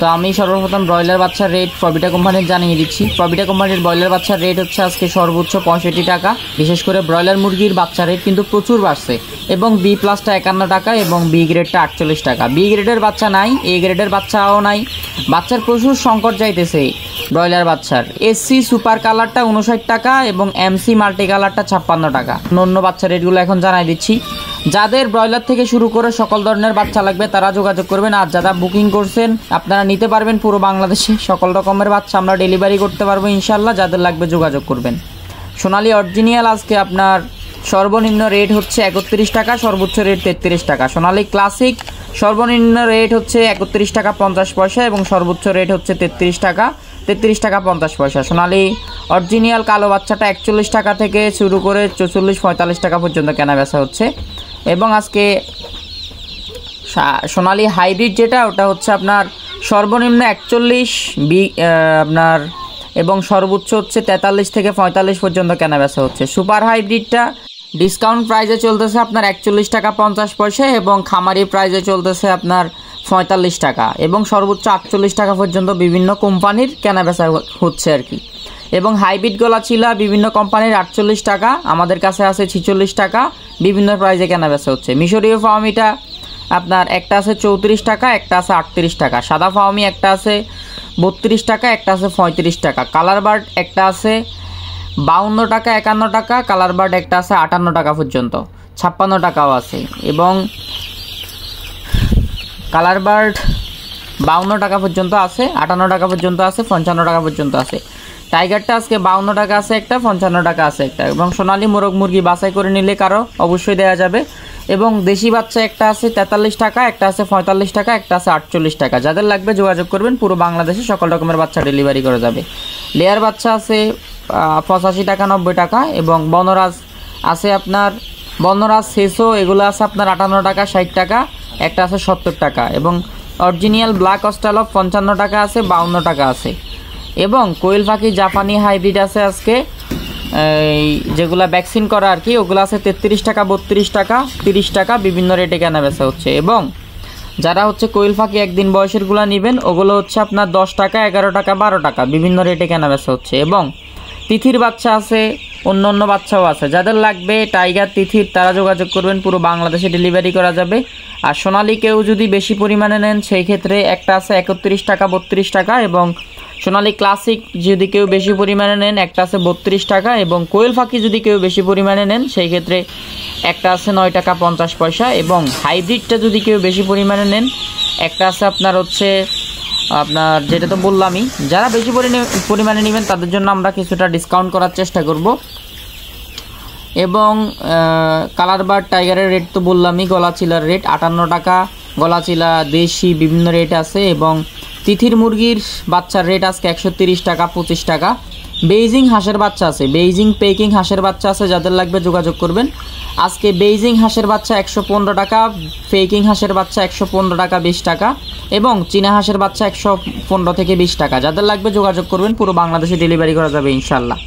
তো আমি সর্বপ্রথম ব্রয়লার বাচ্চার রেট প্রবিটা কোম্পানির জানিয়ে দিচ্ছি। প্রবিটা কোম্পানির ব্রয়লার বাচ্চার রেট হচ্ছে আজকে সর্বোচ্চ 65 টাকা। বিশেষ করে ব্রয়লার মুরগির বাচ্চার রেট কিন্তু প্রচুর বাড়ছে এবং বি প্লাসটা 51 টাকা এবং বি গ্রেডটা 48 টাকা। বি গ্রেডের বাচ্চা নাই, এ গ্রেডের বাচ্চাও নাই, বাচ্চার প্রচুর সংকট যাইতেছে ব্রয়লার বাচ্চার। এসসি সুপার কালারটা 59 টাকা এবং এমসি মাল্টি কালারটা 56 টাকা। অন্য বাচ্চার রেটগুলো এখন জানাই দিচ্ছি। যাদের ব্রয়লার থেকে শুরু করে সকল ধরনের বাচ্চা লাগবে তারা যোগাযোগ করবেন। আর যারা বুকিং করছেন আপনারা নিতে পারবেন পুরো বাংলাদেশে সকল রকমের বাচ্চা আমরা ডেলিভারি করতে পারবো ইনশাল্লাহ। যাদের লাগবে যোগাযোগ করবেন। সোনালী অরিজিনাল আজকে আপনার সর্বনিম্ন রেট হচ্ছে 31 টাকা, সর্বোচ্চ রেট 33 টাকা। সোনালী ক্লাসিক সর্বনিম্ন রেট হচ্ছে 31 টাকা 50 পয়সা এবং সর্বোচ্চ রেট হচ্ছে 33 টাকা 50 পয়সা। সোনালী অরিজিনাল কালো বাচ্চাটা 41 টাকা থেকে শুরু করে 44-45 টাকা পর্যন্ত কেনা বেচা হচ্ছে। এবং আজকে সোনালী হাইব্রিড যেটা ওটা হচ্ছে আপনার সর্বনিম্ন 41 আপনার এবং সর্বোচ্চ হচ্ছে 43 থেকে 45 পর্যন্ত কেনা বেচা হচ্ছে। সুপার হাইব্রিডটা ডিসকাউন্ট প্রাইসে চলতেছে আপনার 41 টাকা 50 পয়সা এবং খামারি প্রাইসে চলতেছে আপনার 45 টাকা এবং সর্বোচ্চ 48 টাকা পর্যন্ত বিভিন্ন কোম্পানির কেনা বেচা হচ্ছে আর কি। এবং হাইব্রিড গলাচিলা বিভিন্ন কোম্পানির 48 টাকা, আমাদের কাছে আছে 46 টাকা, বিভিন্ন প্রাইসে কেনা বেচা হচ্ছে। মিশরীয় ফার্মিটা আপনার একটা আছে 34 টাকা, একটা আছে 38 টাকা। সাদা ফার্মি একটা আছে 32 টাকা, একটা আছে 35 টাকা। কালার বার্ড একটা আছে 52 টাকা 51 টাকা, কালার বার্ড একটা আছে 58 টাকা পর্যন্ত, 56 টাকাও আছে। এবং কালার বার্ড 52 টাকা পর্যন্ত আছে, 58 টাকা পর্যন্ত আছে, 55 টাকা পর্যন্ত আছে। টাইগারটা আজকে 52 টাকা আছে একটা, 55 টাকা আছে একটা। এবং সোনালী মোরগ মুরগি বাছাই করে নিলে কারো অবশ্যই দেওয়া যাবে। এবং দেশি বাচ্চা একটা আছে 43 টাকা, একটা আছে 45 টাকা, একটা আছে 48 টাকা। যাদের লাগবে যোগাযোগ করবেন, পুরো বাংলাদেশে সকল রকমের বাচ্চা ডেলিভারি করা যাবে। লেয়ার বাচ্চা আছে 85 টাকা 90 টাকা এবং বনরাজ আছে আপনার বনরাজ শেষও এগুলো আছে আপনার 58 টাকা 60 টাকা, একটা আছে 70 টাকা। এবং অরিজিনাল ব্ল্যাক অস্ট্রালপ 55 টাকা আছে, 52 টাকা আছে। এবং কোয়েল পাখি জাপানি হাইব্রিড আছে আজকে এই যেগুলা ভ্যাকসিন করা আর কি, ওগুলো আছে 33 টাকা 32 টাকা 30 টাকা, বিভিন্ন রেটে কেনা বেচা হচ্ছে। এবং যারা হচ্ছে কোয়েল পাখি একদিন বয়সেরগুলো নেবেন ওগুলো হচ্ছে আপনার 10 টাকা 11 টাকা 12 টাকা, বিভিন্ন রেটে কেনা বেচা হচ্ছে। এবং তিথির বাচ্চা আছে, অন্য বাচ্চাও আছে। যাদের লাগবে টাইগার তিথির তারা যোগাযোগ করবেন, পুরো বাংলাদেশে ডেলিভারি করা যাবে। আর সোনালী কেউ যদি বেশি পরিমাণে নেন সেই ক্ষেত্রে একটা আছে 31 টাকা 32 টাকা এবং সোনালী ক্লাসিক যদি কেউ বেশি পরিমাণে নেন একটা আছে 32 টাকা। এবং কোয়েল পাখি যদি কেউ বেশি পরিমাণে নেন সেই ক্ষেত্রে একটা আছে 9 টাকা 50 পয়সা। এবং হাইব্রিডটা যদি কেউ বেশি পরিমাণে নেন একটা আছে আপনার হচ্ছে আপনার যেটা তো বললামই, যারা বেশি পরিমাণে নেবেন তাদের জন্য আমরা কিছুটা ডিসকাউন্ট করার চেষ্টা করব। এবং কালার বার্ড টাইগারের রেট তো বললামই, গলাচিলার রেট 58 টাকা, গলাচিলা দেশি বিভিন্ন রেট আছে। এবং তিথির মুরগির বাচ্চার রেট আজকে 130 টাকা 25 টাকা। বেইজিং হাঁসের বাচ্চা আছে, বেইজিং পেকিং হাঁসের বাচ্চা আছে, যাদের লাগবে যোগাযোগ করবেন। আজকে বেইজিং হাঁসের বাচ্চা 115 টাকা, পেকিং হাঁসের বাচ্চা 115 টাকা 20 টাকা এবং চীনা হাঁসের বাচ্চা 115 থেকে 20 টাকা। যাদের লাগবে যোগাযোগ করবেন, পুরো বাংলাদেশে ডেলিভারি করা যাবে ইনশাল্লাহ।